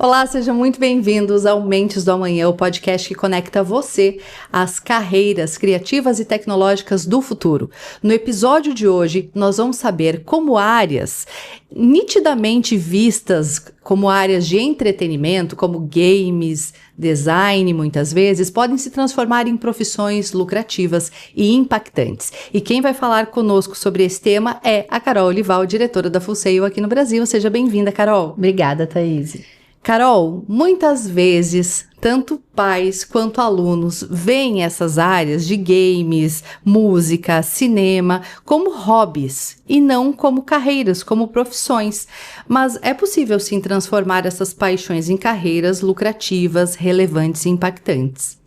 Olá, sejam muito bem-vindos ao Mentes do Amanhã, o podcast que conecta você às carreiras criativas e tecnológicas do futuro. No episódio de hoje, nós vamos saber como áreas nitidamente vistas como áreas de entretenimento, como games, design, muitas vezes, podem se transformar em profissões lucrativas e impactantes. E quem vai falar conosco sobre esse tema é a Carol Olival, diretora da Full Sail aqui no Brasil. Seja bem-vinda, Carol. Obrigada, Thaís. Carol, muitas vezes, tanto pais quanto alunos veem essas áreas de games, música, cinema como hobbies e não como carreiras, como profissões. Mas é possível sim transformar essas paixões em carreiras lucrativas, relevantes e impactantes.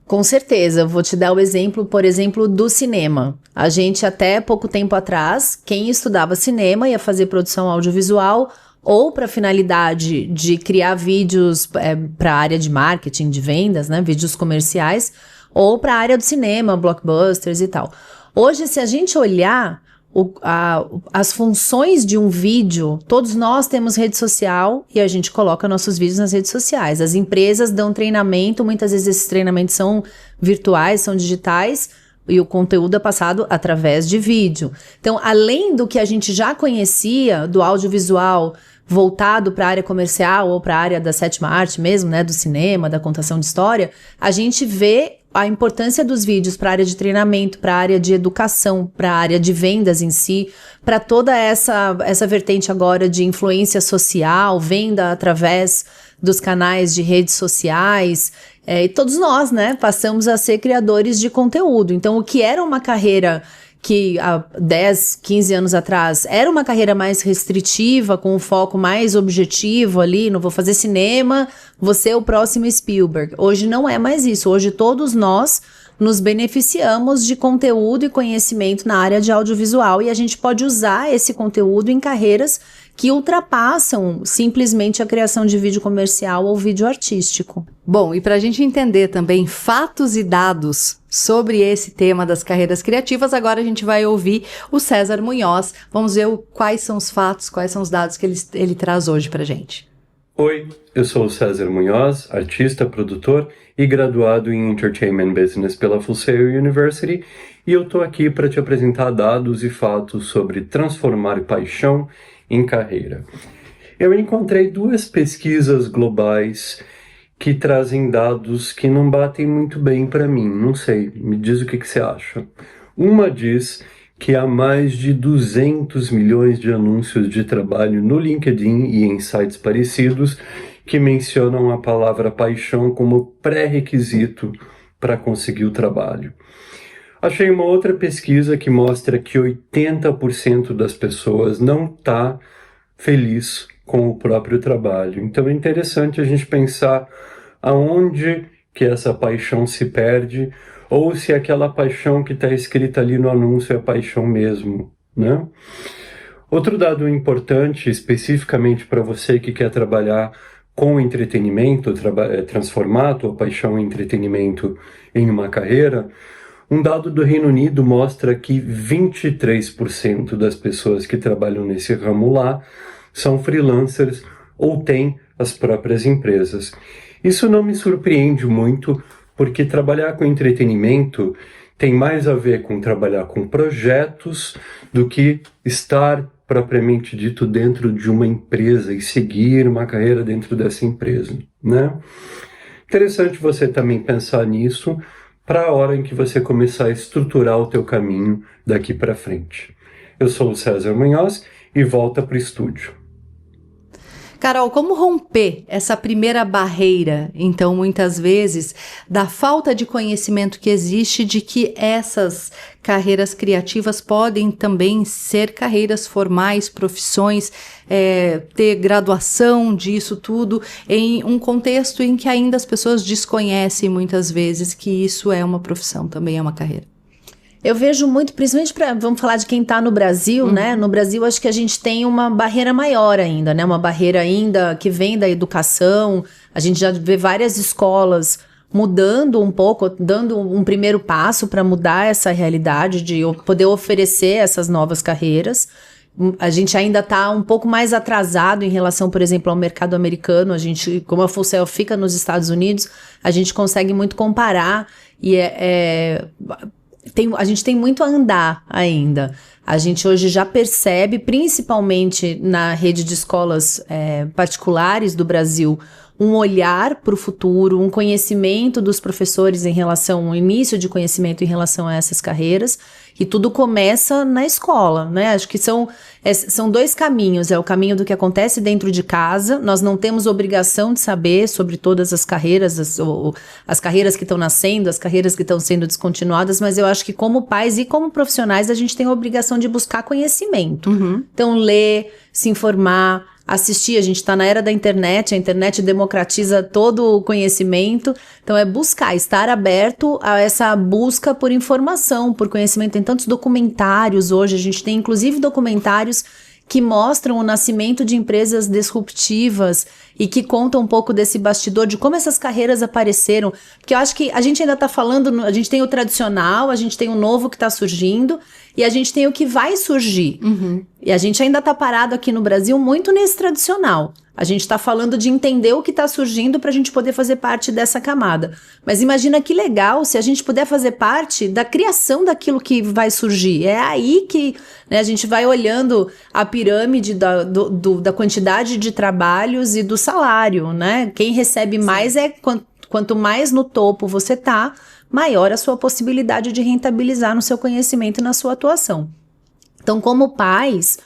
Com certeza, vou te dar o exemplo, por exemplo, do cinema. A gente até pouco tempo atrás, quem estudava cinema ia fazer produção audiovisual ou para a finalidade de criar vídeos para a área de marketing, de vendas, né, vídeos comerciais, ou para a área do cinema, blockbusters e tal. Hoje, se a gente olhar as funções de um vídeo, todos nós temos rede social e a gente coloca nossos vídeos nas redes sociais. As empresas dão treinamento, muitas vezes esses treinamentos são virtuais, são digitais, e o conteúdo é passado através de vídeo. Então, além do que a gente já conhecia do audiovisual voltado para a área comercial ou para a área da sétima arte mesmo, né, do cinema, da contação de história, a gente vê a importância dos vídeos para a área de treinamento, para a área de educação, para a área de vendas em si, para toda essa vertente agora de influência social, venda através dos canais de redes sociais, e todos nós, né, passamos a ser criadores de conteúdo. Então, o que era uma carreira que há 10, 15 anos atrás era uma carreira mais restritiva, com um foco mais objetivo ali, não vou fazer cinema, vou ser o próximo Spielberg. Hoje não é mais isso, hoje todos nós nos beneficiamos de conteúdo e conhecimento na área de audiovisual e a gente pode usar esse conteúdo em carreiras que ultrapassam simplesmente a criação de vídeo comercial ou vídeo artístico. Bom, e para a gente entender também fatos e dados sobre esse tema das carreiras criativas, agora a gente vai ouvir o César Munhoz. Vamos ver quais são os fatos, quais são os dados que ele traz hoje para a gente. Oi, eu sou o César Munhoz, artista, produtor e graduado em Entertainment Business pela Full Sail University, e eu estou aqui para te apresentar dados e fatos sobre transformar paixão em carreira. Eu encontrei duas pesquisas globais que trazem dados que não batem muito bem para mim, não sei, me diz o que você acha. Uma diz que há mais de 200 milhões de anúncios de trabalho no LinkedIn e em sites parecidos que mencionam a palavra paixão como pré-requisito para conseguir o trabalho. Achei uma outra pesquisa que mostra que 80% das pessoas não está feliz com o próprio trabalho. Então é interessante a gente pensar aonde que essa paixão se perde, ou se aquela paixão que está escrita ali no anúncio é paixão mesmo, né? Outro dado importante, especificamente para você que quer trabalhar com entretenimento, transformar a tua paixão em entretenimento em uma carreira, um dado do Reino Unido mostra que 23% das pessoas que trabalham nesse ramo lá são freelancers ou têm as próprias empresas. Isso não me surpreende muito, porque trabalhar com entretenimento tem mais a ver com trabalhar com projetos do que estar propriamente dito dentro de uma empresa e seguir uma carreira dentro dessa empresa, né? Interessante você também pensar nisso para a hora em que você começar a estruturar o teu caminho daqui para frente. Eu sou o César Munhoz e volta para o estúdio. Carol, como romper essa primeira barreira, então, muitas vezes, da falta de conhecimento que existe de que essas carreiras criativas podem também ser carreiras formais, profissões, ter graduação disso tudo, em um contexto em que ainda as pessoas desconhecem muitas vezes que isso é uma profissão, também é uma carreira? Eu vejo muito, principalmente vamos falar de quem está no Brasil, né? No Brasil, acho que a gente tem uma barreira maior ainda, né? Uma barreira ainda que vem da educação. A gente já vê várias escolas mudando um pouco, dando um primeiro passo para mudar essa realidade de poder oferecer essas novas carreiras. A gente ainda está um pouco mais atrasado em relação, por exemplo, ao mercado americano. A gente, como a Full Sail fica nos Estados Unidos, a gente consegue muito comparar e a gente tem muito a andar ainda. A gente hoje já percebe, principalmente na rede de escolas particulares do Brasil, um olhar para o futuro, um conhecimento dos professores em relação, um início de conhecimento em relação a essas carreiras, e tudo começa na escola, né? Acho que são 2 caminhos, o caminho do que acontece dentro de casa. Nós não temos obrigação de saber sobre todas as carreiras, as carreiras que estão nascendo, as carreiras que estão sendo descontinuadas, mas eu acho que como pais e como profissionais, a gente tem a obrigação de buscar conhecimento. Então, ler, se informar, assistir. A gente está na era da internet, a internet democratiza todo o conhecimento, então é buscar, estar aberto a essa busca por informação, por conhecimento. Tem tantos documentários hoje, a gente tem inclusive documentários que mostram o nascimento de empresas disruptivas e que contam um pouco desse bastidor, de como essas carreiras apareceram, porque eu acho que a gente ainda está falando, a gente tem o tradicional, a gente tem o novo que está surgindo, e a gente tem o que vai surgir. E a gente ainda está parado aqui no Brasil muito nesse tradicional. A gente está falando de entender o que está surgindo para a gente poder fazer parte dessa camada. Mas imagina que legal se a gente puder fazer parte da criação daquilo que vai surgir. É aí que, né, a gente vai olhando a pirâmide da quantidade de trabalhos e do salário, né? Quem recebe mais quanto mais no topo você tá, maior a sua possibilidade de rentabilizar no seu conhecimento e na sua atuação. Então, como pais,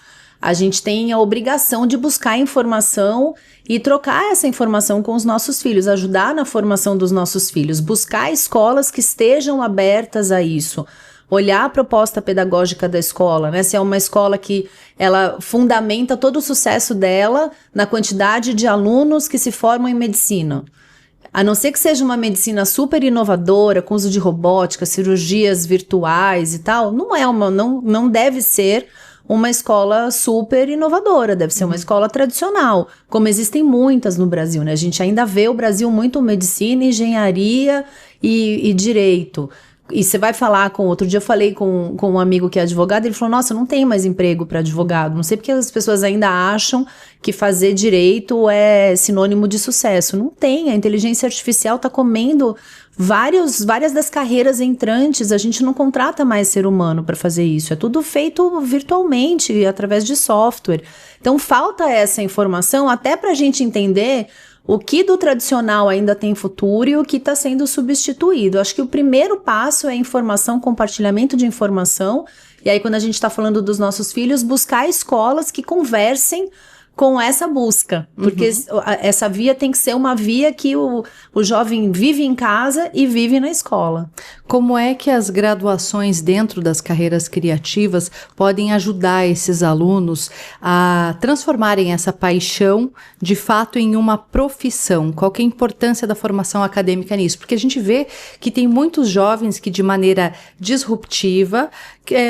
a gente tem a obrigação de buscar informação e trocar essa informação com os nossos filhos, ajudar na formação dos nossos filhos, buscar escolas que estejam abertas a isso, olhar a proposta pedagógica da escola, né? Se é uma escola que ela fundamenta todo o sucesso dela na quantidade de alunos que se formam em medicina. A não ser que seja uma medicina super inovadora, com uso de robótica, cirurgias virtuais e tal, não deve ser uma escola super inovadora, deve ser uma escola tradicional, como existem muitas no Brasil, né? A gente ainda vê o Brasil muito medicina, engenharia e direito. E você vai falar outro dia eu falei com um amigo que é advogado, ele falou, nossa, não tem mais emprego para advogado, não sei porque as pessoas ainda acham que fazer direito é sinônimo de sucesso. Não tem, a inteligência artificial está comendo várias das carreiras entrantes, a gente não contrata mais ser humano para fazer isso, é tudo feito virtualmente, através de software. Então falta essa informação até para a gente entender o que do tradicional ainda tem futuro e o que está sendo substituído. Acho que o primeiro passo é informação, compartilhamento de informação. E aí, quando a gente está falando dos nossos filhos, buscar escolas que conversem com essa busca. Porque essa via tem que ser uma via que o jovem vive em casa e vive na escola. Como é que as graduações dentro das carreiras criativas podem ajudar esses alunos a transformarem essa paixão de fato em uma profissão? Qual que é a importância da formação acadêmica nisso? Porque a gente vê que tem muitos jovens que de maneira disruptiva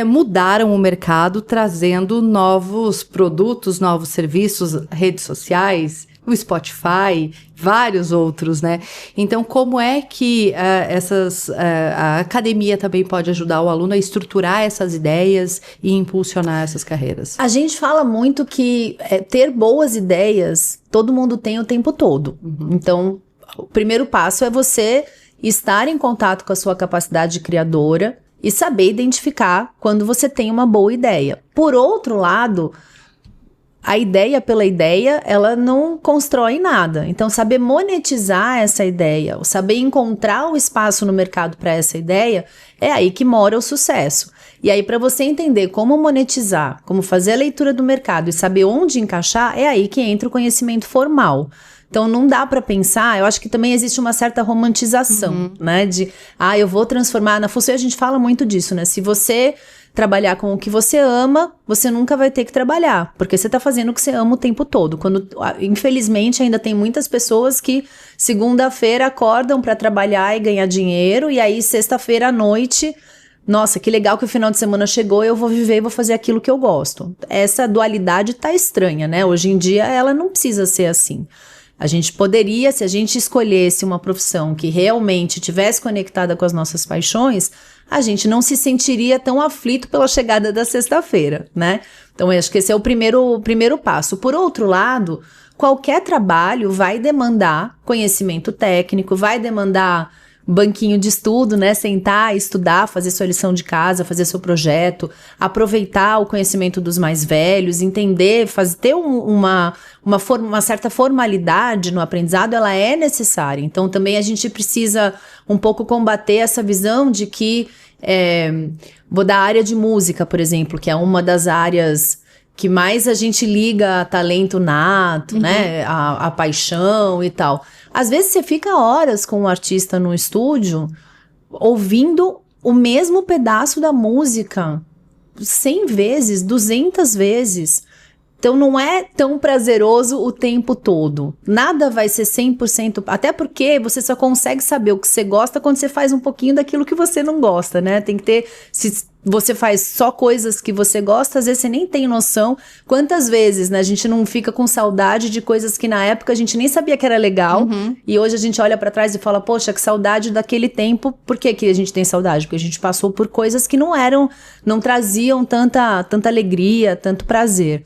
mudaram o mercado, trazendo novos produtos, novos serviços, redes sociais, o Spotify, vários outros, né? Então, como é que a academia também pode ajudar o aluno a estruturar essas ideias e impulsionar essas carreiras? A gente fala muito que ter boas ideias, todo mundo tem o tempo todo. Então, o primeiro passo é você estar em contato com a sua capacidade criadora e saber identificar quando você tem uma boa ideia. Por outro lado, a ideia pela ideia, ela não constrói nada. Então, saber monetizar essa ideia, saber encontrar o espaço no mercado para essa ideia, é aí que mora o sucesso. E aí, para você entender como monetizar, como fazer a leitura do mercado e saber onde encaixar, é aí que entra o conhecimento formal. Então, não dá para pensar, eu acho que também existe uma certa romantização, né? Eu vou transformar, na Full Sail a gente fala muito disso, né? Se você trabalhar com o que você ama, você nunca vai ter que trabalhar, porque você tá fazendo o que você ama o tempo todo. Infelizmente, ainda tem muitas pessoas que segunda-feira acordam para trabalhar e ganhar dinheiro, e aí sexta-feira à noite, nossa, que legal que o final de semana chegou, eu vou viver e vou fazer aquilo que eu gosto. Essa dualidade tá estranha, né? Hoje em dia, ela não precisa ser assim. A gente poderia, se a gente escolhesse uma profissão que realmente tivesse conectada com as nossas paixões, a gente não se sentiria tão aflito pela chegada da sexta-feira, né? Então, eu acho que esse é o primeiro passo. Por outro lado, qualquer trabalho vai demandar conhecimento técnico, vai demandar banquinho de estudo, né? Sentar, estudar, fazer sua lição de casa, fazer seu projeto, aproveitar o conhecimento dos mais velhos, entender, ter uma certa formalidade no aprendizado, ela é necessária. Então, também a gente precisa um pouco combater essa visão de que, vou dar a área de música, por exemplo, que é uma das áreas que mais a gente liga a talento nato, né? A paixão e tal. Às vezes você fica horas com um artista no estúdio ouvindo o mesmo pedaço da música 100 vezes, 200 vezes. Então não é tão prazeroso o tempo todo. Nada vai ser 100%, até porque você só consegue saber o que você gosta quando você faz um pouquinho daquilo que você não gosta, né? Tem que ter, se você faz só coisas que você gosta, às vezes você nem tem noção quantas vezes, né? A gente não fica com saudade de coisas que na época a gente nem sabia que era legal, e hoje a gente olha pra trás e fala, poxa, que saudade daquele tempo. Por que que a gente tem saudade? Porque a gente passou por coisas que não traziam tanta alegria, tanto prazer.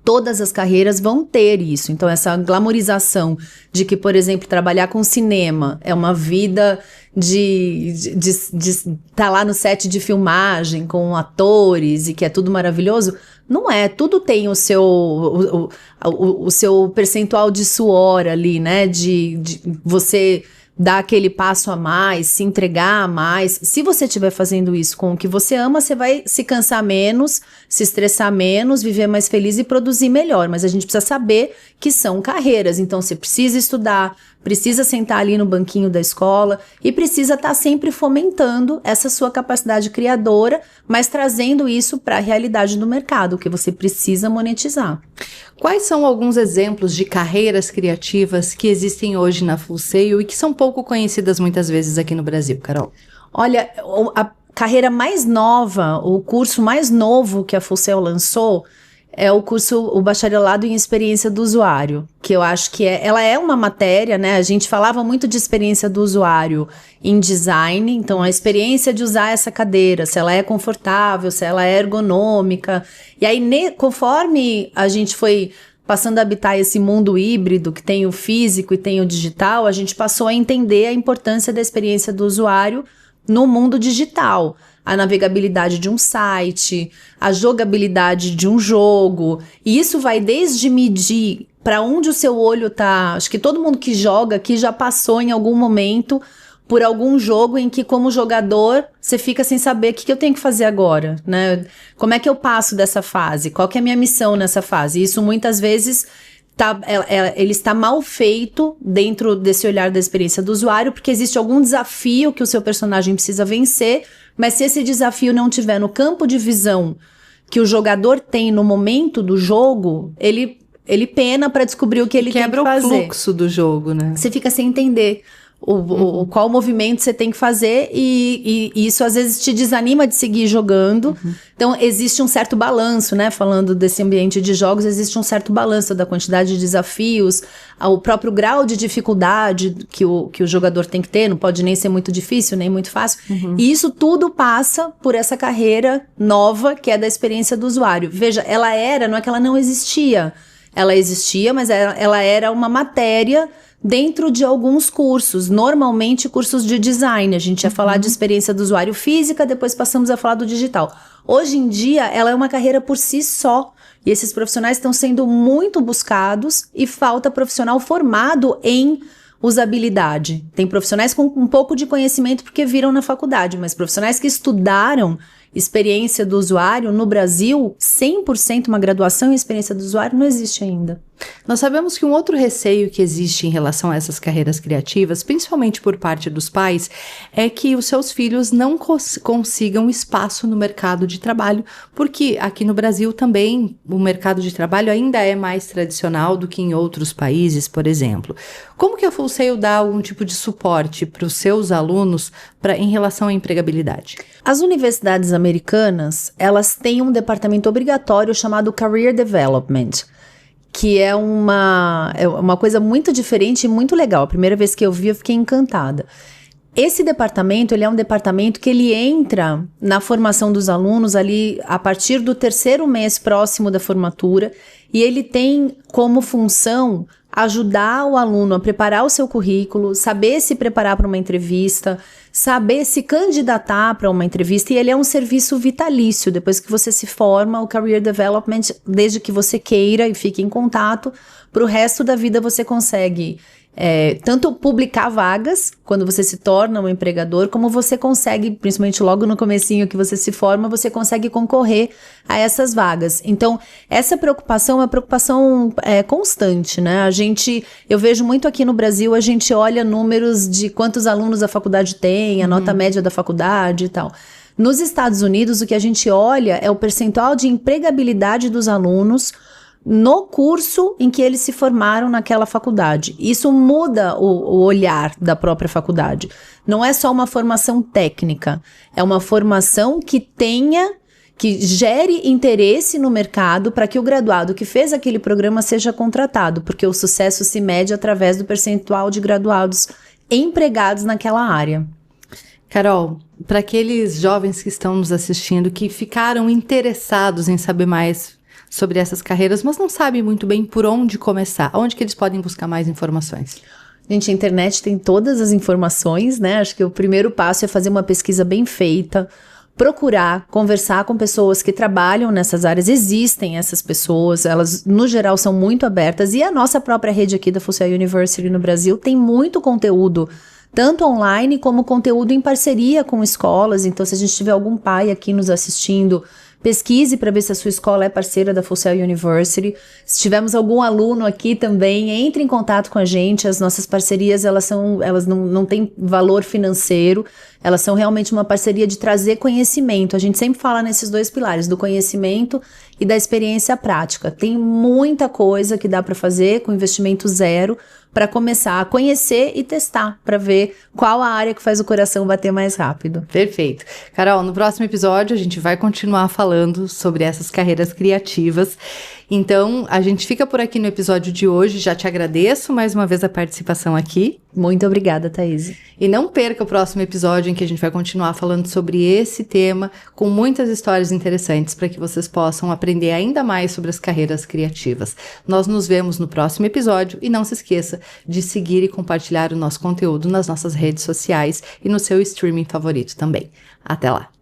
Todas as carreiras vão ter isso. Então, essa glamorização de que, por exemplo, trabalhar com cinema é uma vida de estar lá no set de filmagem com atores e que é tudo maravilhoso, não é. Tudo tem o seu percentual de suor ali, né? De você dar aquele passo a mais, se entregar a mais. Se você estiver fazendo isso com o que você ama, você vai se cansar menos, se estressar menos, viver mais feliz e produzir melhor. Mas a gente precisa saber que são carreiras. Então, você precisa estudar, precisa sentar ali no banquinho da escola e precisa estar sempre fomentando essa sua capacidade criadora, mas trazendo isso para a realidade do mercado, que você precisa monetizar. Quais são alguns exemplos de carreiras criativas que existem hoje na Full Sail e que são pouco conhecidas muitas vezes aqui no Brasil, Carol? Olha, a carreira mais nova, o curso mais novo que a Full Sail lançou é o bacharelado em experiência do usuário, que eu acho que ela é uma matéria, né? A gente falava muito de experiência do usuário em design, então a experiência de usar essa cadeira, se ela é confortável, se ela é ergonômica. E aí, conforme a gente foi passando a habitar esse mundo híbrido, que tem o físico e tem o digital, a gente passou a entender a importância da experiência do usuário no mundo digital. A navegabilidade de um site, a jogabilidade de um jogo. E isso vai desde medir para onde o seu olho tá. Acho que todo mundo que joga aqui já passou em algum momento por algum jogo em que, como jogador, você fica sem saber o que eu tenho que fazer agora, né? Como é que eu passo dessa fase? Qual que é a minha missão nessa fase? Isso muitas vezes ele está mal feito dentro desse olhar da experiência do usuário, porque existe algum desafio que o seu personagem precisa vencer, mas se esse desafio não tiver no campo de visão que o jogador tem no momento do jogo, ele pena para descobrir o que ele tem que fazer. Quebra o fluxo do jogo, né? Você fica sem entender qual movimento você tem que fazer e isso às vezes te desanima de seguir jogando. Então existe um certo balanço, né? Falando desse ambiente de jogos, existe um certo balanço da quantidade de desafios, o próprio grau de dificuldade que o jogador tem que ter, não pode nem ser muito difícil, nem muito fácil. E isso tudo passa por essa carreira nova, que é da experiência do usuário. Veja, não é que ela não existia. Ela existia, mas ela era uma matéria dentro de alguns cursos, normalmente cursos de design. A gente ia falar de experiência do usuário física, depois passamos a falar do digital. Hoje em dia, ela é uma carreira por si só. E esses profissionais estão sendo muito buscados e falta profissional formado em usabilidade. Tem profissionais com um pouco de conhecimento porque viram na faculdade, mas profissionais que estudaram experiência do usuário no Brasil, 100% uma graduação em experiência do usuário não existe ainda. Nós sabemos que um outro receio que existe em relação a essas carreiras criativas, principalmente por parte dos pais, é que os seus filhos não consigam espaço no mercado de trabalho, porque aqui no Brasil também o mercado de trabalho ainda é mais tradicional do que em outros países, por exemplo. Como que a Full Sail dá algum tipo de suporte para os seus alunos em relação à empregabilidade? As universidades americanas, elas têm um departamento obrigatório chamado Career Development, que é uma coisa muito diferente e muito legal. A primeira vez que eu vi, eu fiquei encantada. Esse departamento, ele é um departamento que ele entra na formação dos alunos ali a partir do 3º mês próximo da formatura, e ele tem como função ajudar o aluno a preparar o seu currículo, saber se preparar para uma entrevista, saber se candidatar para uma entrevista, e ele é um serviço vitalício. Depois que você se forma, o Career Development, desde que você queira e fique em contato, para o resto da vida você consegue tanto publicar vagas, quando você se torna um empregador, como você consegue, principalmente logo no comecinho que você se forma, você consegue concorrer a essas vagas. Então, essa preocupação é uma preocupação constante, né? Eu vejo muito aqui no Brasil, a gente olha números de quantos alunos a faculdade tem, a nota média da faculdade e tal. Nos Estados Unidos, o que a gente olha é o percentual de empregabilidade dos alunos no curso em que eles se formaram naquela faculdade. Isso muda o olhar da própria faculdade. Não é só uma formação técnica, é uma formação que gere interesse no mercado para que o graduado que fez aquele programa seja contratado, porque o sucesso se mede através do percentual de graduados empregados naquela área. Carol, para aqueles jovens que estão nos assistindo, que ficaram interessados em saber mais sobre essas carreiras, mas não sabem muito bem por onde começar, onde que eles podem buscar mais informações? Gente, a internet tem todas as informações, né? Acho que o primeiro passo é fazer uma pesquisa bem feita, procurar, conversar com pessoas que trabalham nessas áreas. Existem essas pessoas, elas no geral são muito abertas, e a nossa própria rede aqui da Full Sail University no Brasil tem muito conteúdo, tanto online como conteúdo em parceria com escolas. Então, se a gente tiver algum pai aqui nos assistindo, pesquise para ver se a sua escola é parceira da Full Sail University. Se tivermos algum aluno aqui também, entre em contato com a gente. As nossas parcerias, elas não têm valor financeiro, elas são realmente uma parceria de trazer conhecimento. A gente sempre fala nesses 2 pilares, do conhecimento e da experiência prática. Tem muita coisa que dá para fazer com investimento zero, para começar a conhecer e testar, para ver qual a área que faz o coração bater mais rápido. Perfeito. Carol, no próximo episódio a gente vai continuar falando sobre essas carreiras criativas. Então, a gente fica por aqui no episódio de hoje. Já te agradeço mais uma vez a participação aqui. Muito obrigada, Thaís. E não perca o próximo episódio, em que a gente vai continuar falando sobre esse tema, com muitas histórias interessantes, para que vocês possam aprender ainda mais sobre as carreiras criativas. Nós nos vemos no próximo episódio, e não se esqueça de seguir e compartilhar o nosso conteúdo nas nossas redes sociais e no seu streaming favorito também. Até lá!